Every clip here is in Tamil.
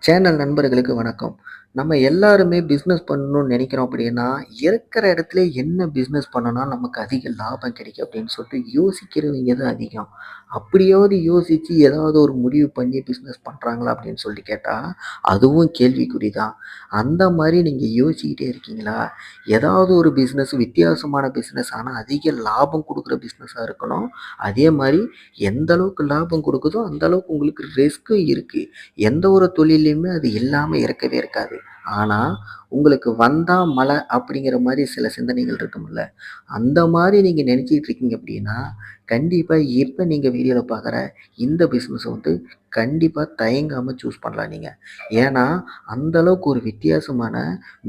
சேனல் நண்பர்களுக்கு வணக்கம். நம்ம எல்லாருமே பிசினஸ் பண்ணணும்னு நெனைக்கிறோம் அப்படின்னா, இருக்கிற இடத்திலே என்ன பிசினஸ் பண்ணுனா நமக்கு அதிக லாபம் கிடைக்கும் அப்படின்னு சொல்லிட்டு யோசிக்கிறவங்க தான் அதிகம். அப்படியாவது யோசிச்சு ஏதாவது ஒரு முடிவு பண்ணி பிசினஸ் பண்றாங்களா அப்படின்னு சொல்லிட்டு கேட்டா, அதுவும் கேள்விக்குறி தான். அந்த மாரி நீங்க யோசிச்சுக்கிட்டே இருக்கீங்களா? ஏதாவது ஒரு பிசினஸ் வித்தியாசமான பிசினஸ் ஆனா அதிக லாபம் குடுக்குற பிசினஸா இருக்கணும். அதே மாரி எந்த அளவுக்கு லாபம் குடுக்குதோ, அந்த அளவுக்கு உங்களுக்கு ரிஸ்க்கும் இருக்கு. எந்த ஒரு தொழில்லயுமே அது இல்லாம இருக்கவே இருக்காது. ஆனா, உங்களுக்கு வந்தா மழை அப்படிங்கிற மாரி சில சிந்தனைகள் இருக்கும்ல. அந்த மாரி நீங்க நெனச்சுக்கிட்டு இருக்கீங்க அப்படின்னா, கண்டிப்பா இப்ப நீங்க வீடியோல பார்க்குற இந்த பிசினஸ வந்து கண்டிப்பா தயங்காம சூஸ் பண்ணலாம் நீங்க. ஏன்னா, அந்த அளவுக்கு ஒரு வித்தியாசமான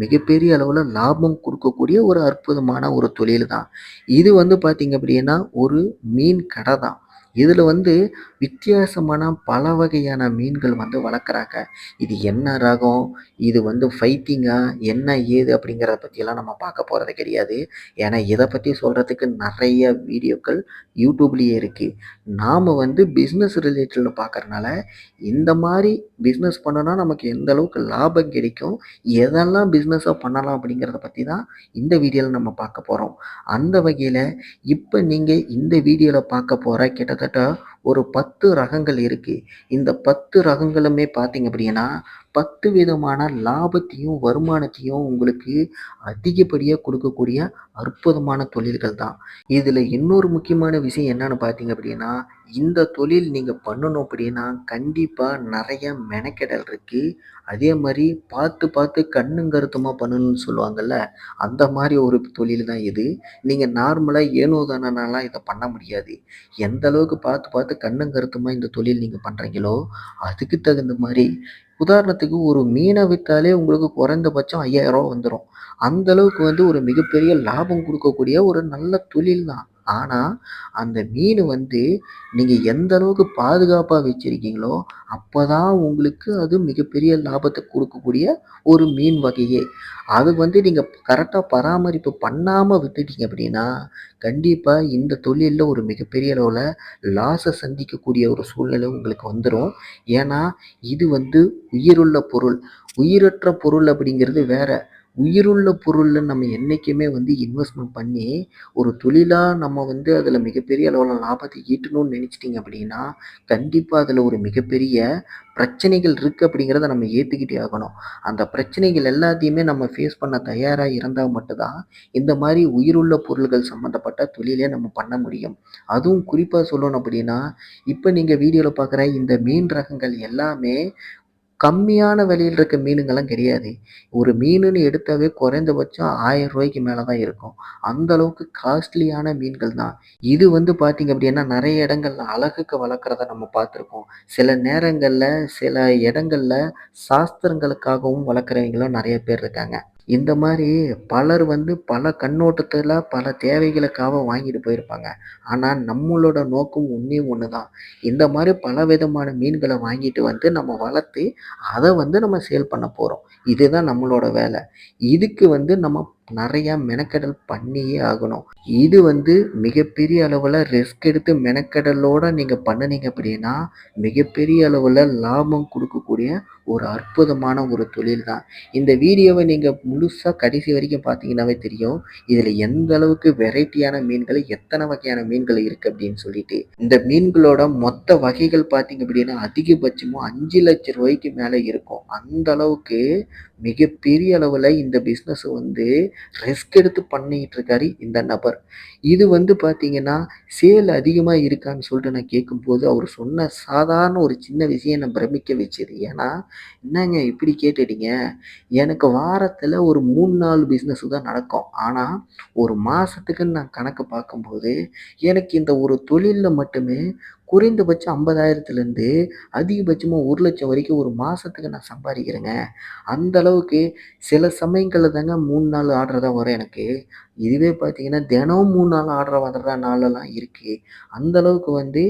மிகப்பெரிய அளவுல லாபம் குடுக்கக்கூடிய ஒரு அற்புதமான ஒரு தொழில் தான். இது வந்து பார்த்தீங்க அப்படின்னா, ஒரு மீன் கடை தான். இதுல வந்து வித்தியாசமான பல வகையான மீன்கள் வந்து வளர்க்குறாங்க. இது என்ன ரகம்? இது வந்து ஃபைட்டிங்கா? என்ன ஏது? அப்படிங்கிறத பத்தியெல்லாம் நம்ம பார்க்க போறது கிடையாது. ஏன்னா, இத பத்தி சொல்றதுக்கு நெறைய வீடியோக்கள் YouTubeலயே இருக்கு. நாம வந்து பிசினஸ் ரிலேட்டட்ல பார்க்கறனால, இந்த மாரி பிசினஸ் பண்ணுனா நமக்கு எந்த அளவுக்கு லாபம் கிடைக்கும்? எதெல்லாம் பிசினஸா பண்ணலாம்? அப்படிங்கிறத பத்தி தான் இந்த வீடியோல நம்ம பார்க்க போறோம். அந்த வகையில இப்ப நீங்க இந்த வீடியோல பார்க்க போற கிட்டத்தட்ட ஒரு 10 ரகங்கள் இருக்கு. இந்த 10 ரகங்களுமே பார்த்தீங்க அப்படின்னா, 10 விதமான லாபத்தையும், வருமானத்தையும் உங்களுக்கு அதிகப்படியா குடுக்கக்கூடிய அற்புதமான தொழில்கள் தான். இதுல இன்னொரு முக்கியமான விஷயம் என்னன்னு பார்த்தீங்க அப்படின்னா, இந்த தொழில் நீங்க பண்ணணும் அப்படின்னா, கண்டிப்பா நெறைய மெனக்கெடல் இருக்கு. அதே மாரி பார்த்து, பார்த்து கண்ணும் கருத்துமா பண்ணணும்னு சொல்லுவாங்கல்ல, அந்த மாரி ஒரு தொழில் தான் இது. நீங்க நார்மலா ஏனோ தானோனாலாம் இத பண்ண முடியாது. எந்த அளவுக்கு பார்த்து, பார்த்து கண்ணும் கருத்துமா இந்த தொழில் நீங்க பண்றீங்களோ, அதுக்கு தகுந்த மாரி உதாரணத்துக்கு ஒரு மீன வித்தாலே உங்களுக்கு குறைந்தபட்சம் ரூ. 5000 வந்துரும். அந்த அளவுக்கு வந்து ஒரு மிகப்பெரிய லாபம் குடுக்கக்கூடிய ஒரு நல்ல தொழில் தான். ஆனா, அந்த மீனு வந்து நீங்க எந்த அளவுக்கு பாதுகாப்பா வச்சிருக்கீங்களோ, அப்பதான் உங்களுக்கு அது மிகப்பெரிய லாபத்த குடுக்கக்கூடிய ஒரு மீன் வகையே. அது வந்து நீங்க கரெக்ட்டா பராமரிப்பு பண்ணாம விட்டுட்டீங்க அப்படின்னா, கண்டிப்பா இந்த தொழில்ல ஒரு மிகப்பெரிய அளவுல லாஸ சந்திக்கக்கூடிய ஒரு சூழ்நிலை உங்களுக்கு வந்துரும். ஏன்னா, இது வந்து உயிருள்ள பொருள். உயிரற்ற பொருள் அப்படிங்கிறது வேற. உயிருள்ள பொருள்ல நம்ம என்னைக்குமே வந்து இன்வெஸ்ட்மென்ட் பண்ணி, ஒரு தொழிலா நம்ம வந்து அதில மிகப்பெரிய அளவுல லாபத்த ஈட்டணும்னு நெனைச்சிட்டீங்க அப்படின்னா, கண்டிப்பா அதில ஒரு மிகப்பெரிய பிரச்சனைகள் இருக்கு அப்படிங்கிறத நம்ம ஏத்துக்கிட்டே ஆகணும். அந்த பிரச்சனைகள் எல்லாத்தையுமே நம்ம ஃபேஸ் பண்ண தயாரா இருந்தா மட்டும் தான், இந்த மாரி உயிருள்ள பொருள்கள் சம்மந்தப்பட்ட தொழிலே நம்ம பண்ண முடியும். அதுவும் குறிப்பா சொல்லணும் அப்படின்னா, இப்ப நீங்க வீடியோல பார்க்குற இந்த மீன் ரகங்கள் எல்லாமே கம்மியான விலையில இருக்க மீனுங்கலாம் கிடையாது. ஒரு மீனுன்னு எடுத்தாவே குறைந்தபட்சம் ரூ. 1000 மேல தான் இருக்கும். அந்த அளவுக்கு காஸ்ட்லியான மீன்கள் தான். இது வந்து பார்த்தீங்க அப்படின்னா, நெறைய இடங்கள்ல அழகுக்கு வளர்க்கிறத நம்ம பார்த்துருக்கோம். சில நேரங்கள்ல, சில இடங்கள்ல சாஸ்திரங்களுக்காகவும் வளர்க்குறவங்களும் நெறைய பேர் இருக்காங்க. இந்த மாரி பலர் வந்து பல கண்ணோட்டத்துல, பல தேவைகளுக்காக வாங்கிட்டு போயிருப்பாங்க. ஆனா, நம்மளோட நோக்கம் ஒண்ணே ஒண்ணு தான். இந்த மாரி பலவிதமான மீன்கள வாங்கிட்டு வந்து நம்ம வளர்த்து, அத வந்து நம்ம சேல் பண்ண போறோம். இதுதான் நம்மளோட வேல. இதுக்கு வந்து நம்ம நெறைய மெனக்கெடல் பண்ணியே ஆகணும். இது வந்து மிகப்பெரிய அளவுல ரிஸ்க் எடுத்து மெனக்கெடலோட நீங்க பண்ணுனீங்க அப்படின்னா, மிகப்பெரிய அளவுல லாபம் குடுக்கக்கூடிய ஒரு அற்புதமான ஒரு தொழில் தான். இந்த வீடியோவ நீங்க முழுசா கடைசி வரைக்கும் பார்த்தீங்கன்னாவே தெரியும். இதுல எந்த அளவுக்கு வெரைட்டியான மீன்கள், எத்தன வகையான மீன்கள் இருக்கு அப்படின்னு சொல்லிட்டு. இந்த மீன்களோட மொத்த வகைகள் பார்த்தீங்க அப்படின்னா, அதிகபட்சமா ரூ. 5,00,000 மேல இருக்கும். அந்த அளவுக்கு மிகப்பெரிய அளவுல இந்த பிசினஸ வந்து ரிஸ்க் எடுத்து பண்ணிட்டு இருக்காரு இந்த நபர். இது வந்து பார்த்தீங்கன்னா, சேல் அதிகமா இருக்கான்னு சொல்லிட்டு நான் கேட்கும்போது, அவரு சொன்ன சாதாரண ஒரு சின்ன விஷயம் என்ன பிரமிக்க வச்சது. ஏன்னா, "என்னங்க இப்படி கேட்டுட்டீங்க? எனக்கு வாரத்துல ஒரு 3, 4 பிசினஸ் தான் நடக்கும். ஆனா, ஒரு மாசத்துக்குன்னு நான் கணக்கு பார்க்கும்போது, எனக்கு இந்த ஒரு தொழில்ல மட்டுமே குறைந்தபட்சம் 50,000லேருந்து அதிகபட்சமா 1,00,000 வரைக்கும் ஒரு மாசத்துக்கு நான் சம்பாரிக்கிறேங்க. அந்த அளவுக்கு சில சமயங்கள்ல தாங்க 3, 4 ஆர்டர் தான் வரும் எனக்கு. இதுவே பார்த்தீங்கன்னா, தினம் 3, 4 ஆர்டர் வர்ற நாளெல்லாம் இருக்கு. அந்த அளவுக்கு வந்து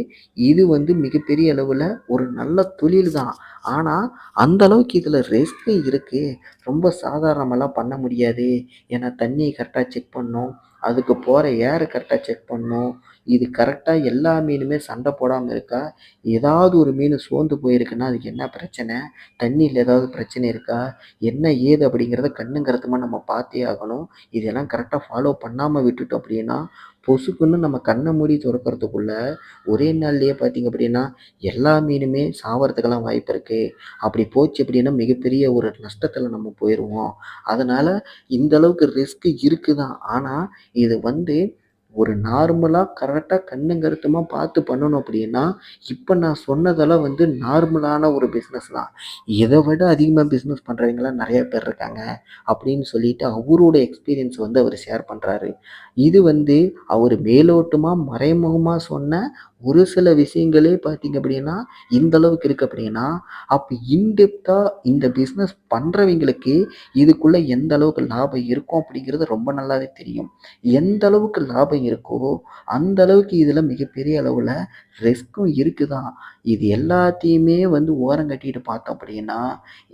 இது வந்து மிகப்பெரிய அளவுல ஒரு நல்ல தொழில் தான். ஆனா, அந்த அளவுக்கு இதுல ரிஸ்க்கும் இருக்கு. ரொம்ப சாதாரணமாலாம் பண்ண முடியாது. ஏன்னா தண்ணிய கரெக்ட்டா செக் பண்ணணும். அதுக்கு போற ஏர கரெக்ட்டா செக் பண்ணணும். இது கரெக்ட்டா எல்லா மீனுமே சண்டை போடாம இருக்கா? ஏதாவது ஒரு மீனு சோர்ந்து போயிருக்குன்னா, அதுக்கு என்ன பிரச்சனை? தண்ணீல ஏதாவது பிரச்சனை இருக்கா? என்ன ஏது அப்படிங்கிறத கண்ணும் கருத்துமா நம்ம பார்த்தே ஆகணும். இதெல்லாம் கரெக்ட்டா ஃபாலோ பண்ணாம விட்டுட்டோம் அப்படின்னா, பொசுக்குன்னு நம்ம கண்ண மூடி தொறக்கறதுக்குள்ள, ஒரே நாள்லயே பார்த்தீங்க அப்படின்னா, எல்லா மீனுமே சாவறதுக்கெல்லாம் வாய்ப்பு இருக்கு. அப்படி போச்சு அப்படின்னா, மிகப்பெரிய ஒரு நஷ்டத்துல நம்ம போயிருவோம். அதனால இந்த அளவுக்கு ரிஸ்க் இருக்கு தான். ஆனா, இது வந்து ஒரு நார்மலா கரெக்ட்டா கண்ணும் கருத்துமா பார்த்து பண்ணணும் அப்படின்னா, இப்ப நான் சொன்னதெல்லாம் வந்து நார்மலான ஒரு பிசினஸ் தான். இத விட அதிகமா பிசினஸ் பண்றவங்கலாம் நெறைய பேர் இருக்காங்க. அப்படின்னு சொல்லிட்டு அவரோட எக்ஸ்பீரியன்ஸ் வந்து அவரு ஷேர் பண்றாரு. இது வந்து அவரு மேலோட்டமா, மறைமுகமா சொன்ன ஒரு சில விஷயங்களே பார்த்தீங்க அப்படின்னா, இந்த அளவுக்கு இருக்கு அப்படின்னா, அப்ப இன்டெப்த்தா இந்த பிசினஸ் பண்றவங்களுக்கு இதுக்குள்ள எந்த அளவுக்கு லாபம் இருக்கும் அப்படிங்கிறது ரொம்ப நல்லாவே தெரியும். எந்த அளவுக்கு லாபம் இருக்கோ, அந்த அளவுக்கு இதுல மிகப்பெரிய அளவுல ரிஸ்க்கும் இருக்கு தான். இது எல்லாத்தையுமே வந்து ஓரங்கட்டிட்டு பார்த்தோம் அப்படின்னா,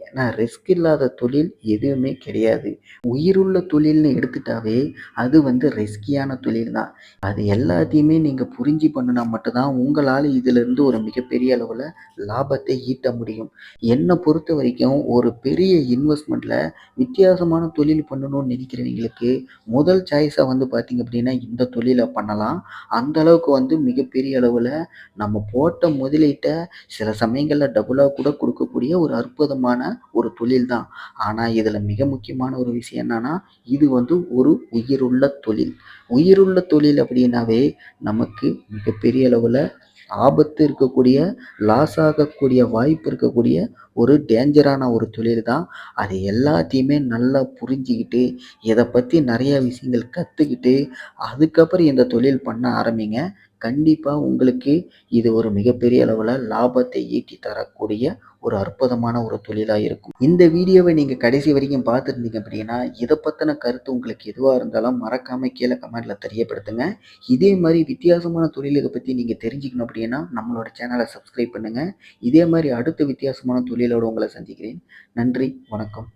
ஏன்னா ரிஸ்க் இல்லாத தொழில் எதுவுமே கிடையாது. உயிருள்ள தொழில்னு எடுத்துட்டாவே, அது வந்து ரிஸ்கியான தொழில் தான். அது எல்லாத்தையுமே நீங்க புரிஞ்சு பண்ணுனா மட்டும் தான் உங்களால இதிலிருந்து ஒரு மிகப்பெரிய அளவுல லாபத்தை ஈட்ட முடியும். என்ன பொறுத்தவரைக்கும் ஒரு பெரிய இன்வெஸ்ட்மென்ட்ல வித்தியாசமான தொழில் பண்ணணும்னு நினைக்கிறவங்களுக்கு, முதல் சாய்ஸா வந்து பார்த்தீங்க அப்படின்னா, இந்த தொழில பண்ணலாம். அந்த அளவுக்கு வந்து மிகப்பெரிய அளவுல நம்ம போட்ட முதலீட்ட சில சமயங்கள்ல டபுளா கூட குடுக்கக்கூடிய ஒரு அற்புதமான ஒரு தொழில் தான். ஆனா, இதுல மிக முக்கியமான ஒரு விஷயம் என்னன்னா, இது வந்து ஒரு உயிருள்ள தொழில். உயிருள்ள தொழில் அப்படின்னாவே, நமக்கு மிகப்பெரிய அளவுல ஆபத்து இருக்கக்கூடிய, லாஸ் ஆகக்கூடிய வாய்ப்பு இருக்கக்கூடிய ஒரு டேஞ்சரான ஒரு தொழில் தான். அது எல்லாத்தையுமே நல்லா புரிஞ்சுகிட்டு, இத பத்தி நெறைய விஷயங்கள் கத்துக்கிட்டு, அதுக்கப்புறம் இந்த தொழில் பண்ண ஆரம்பிங்க. கண்டிப்பா உங்களுக்கு இது ஒரு மிகப்பெரிய அளவுல லாபத்தை ஈட்டி தரக்கூடிய ஒரு அற்புதமான ஒரு தொழிலா இருக்கும். இந்த வீடியோவ நீங்க கடைசி வரைக்கும் பார்த்திருந்தீங்க அப்படின்னா, இத பத்தின கருத்து உங்களுக்கு எதுவா இருந்தாலும் மறக்காம கீழ கமெண்ட்ல தெரியப்படுத்துங்க. இதே மாரி வித்தியாசமான தொழிலுக பத்தி நீங்க தெரிஞ்சுக்கணும் அப்படின்னா, நம்மளோட சேனல சப்ஸ்கிரைப் பண்ணுங்க. இதே மாரி அடுத்த வித்தியாசமான தொழிலோட உங்கள சந்திக்கிறேன். நன்றி, வணக்கம்.